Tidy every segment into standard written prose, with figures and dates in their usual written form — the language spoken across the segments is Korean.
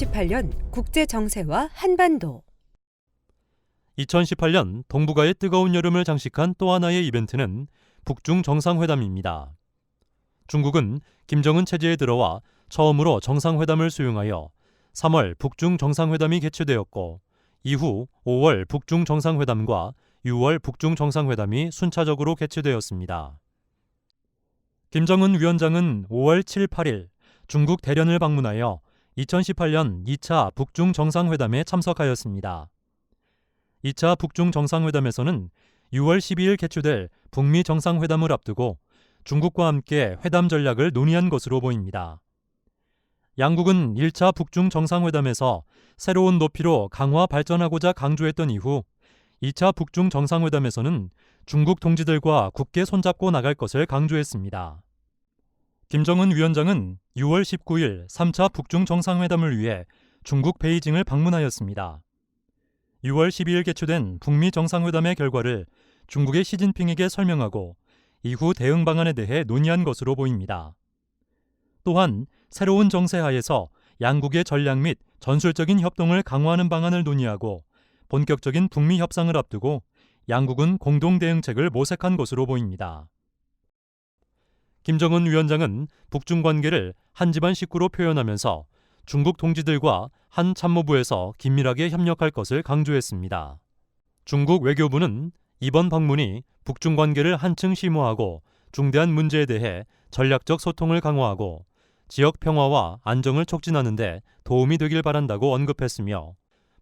2018년 국제 정세와 한반도. 2018년 동북아의 뜨거운 여름을 장식한 또 하나의 이벤트는 북중 정상회담입니다. 중국은 김정은 체제에 들어와 처음으로 정상회담을 수용하여 3월 북중 정상회담이 개최되었고, 이후 5월 북중 정상회담과 6월 북중 정상회담이 순차적으로 개최되었습니다. 김정은 위원장은 5월 7, 8일 중국 대련을 방문하여 2018년 2차 북중 정상회담에 참석하였습니다. 2차 북중 정상회담에서는 6월 12일 개최될 북미 정상회담을 앞두고 중국과 함께 회담 전략을 논의한 것으로 보입니다. 양국은 1차 북중 정상회담에서 새로운 높이로 강화 발전하고자 강조했던 이후 2차 북중 정상회담에서는 중국 동지들과 굳게 손잡고 나갈 것을 강조했습니다. 김정은 위원장은 6월 19일 3차 북중 정상회담을 위해 중국 베이징을 방문하였습니다. 6월 12일 개최된 북미 정상회담의 결과를 중국의 시진핑에게 설명하고 이후 대응 방안에 대해 논의한 것으로 보입니다. 또한 새로운 정세 하에서 양국의 전략 및 전술적인 협동을 강화하는 방안을 논의하고 본격적인 북미 협상을 앞두고 양국은 공동 대응책을 모색한 것으로 보입니다. 김정은 위원장은 북중 관계를 한 집안 식구로 표현하면서 중국 동지들과 한 참모부에서 긴밀하게 협력할 것을 강조했습니다. 중국 외교부는 이번 방문이 북중 관계를 한층 심화하고 중대한 문제에 대해 전략적 소통을 강화하고 지역 평화와 안정을 촉진하는 데 도움이 되길 바란다고 언급했으며,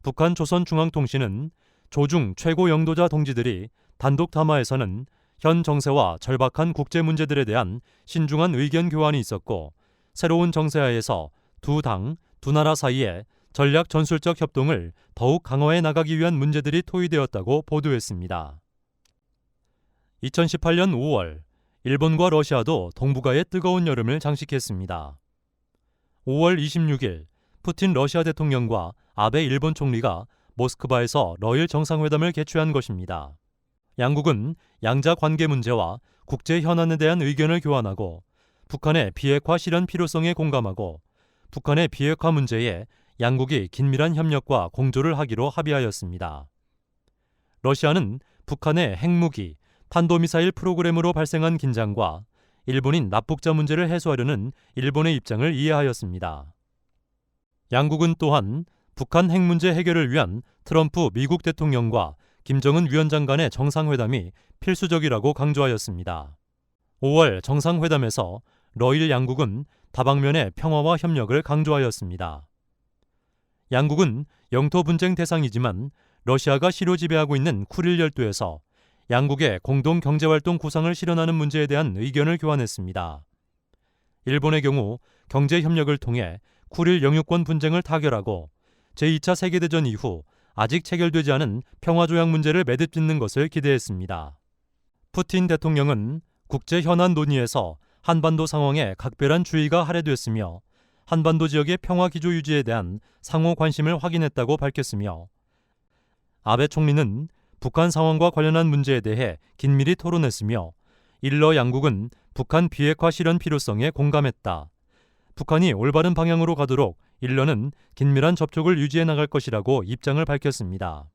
북한 조선중앙통신은 조중 최고 영도자 동지들이 단독 담화에서는 현 정세와 절박한 국제 문제들에 대한 신중한 의견 교환이 있었고, 새로운 정세하에서 두 당, 두 나라 사이에 전략 전술적 협동을 더욱 강화해 나가기 위한 문제들이 토의되었다고 보도했습니다. 2018년 5월, 일본과 러시아도 동북아의 뜨거운 여름을 장식했습니다. 5월 26일, 푸틴 러시아 대통령과 아베 일본 총리가 모스크바에서 러일 정상회담을 개최한 것입니다. 양국은 양자 관계 문제와 국제 현안에 대한 의견을 교환하고 북한의 비핵화 실현 필요성에 공감하고 북한의 비핵화 문제에 양국이 긴밀한 협력과 공조를 하기로 합의하였습니다. 러시아는 북한의 핵무기, 탄도미사일 프로그램으로 발생한 긴장과 일본인 납북자 문제를 해소하려는 일본의 입장을 이해하였습니다. 양국은 또한 북한 핵 문제 해결을 위한 트럼프 미국 대통령과 김정은 위원장 간의 정상회담이 필수적이라고 강조하였습니다. 5월 정상회담에서 러일 양국은 다방면의 평화와 협력을 강조하였습니다. 양국은 영토 분쟁 대상이지만 러시아가 실효 지배하고 있는 쿠릴 열도에서 양국의 공동 경제활동 구상을 실현하는 문제에 대한 의견을 교환했습니다. 일본의 경우 경제 협력을 통해 쿠릴 영유권 분쟁을 타결하고 제2차 세계대전 이후 아직 체결되지 않은 평화조약 문제를 매듭짓는 것을 기대했습니다. 푸틴 대통령은 국제 현안 논의에서 한반도 상황에 각별한 주의가 할애됐으며 한반도 지역의 평화 기조 유지에 대한 상호 관심을 확인했다고 밝혔으며, 아베 총리는 북한 상황과 관련한 문제에 대해 긴밀히 토론했으며, 일러 양국은 북한 비핵화 실현 필요성에 공감했다. 북한이 올바른 방향으로 가도록 일러는 긴밀한 접촉을 유지해 나갈 것이라고 입장을 밝혔습니다.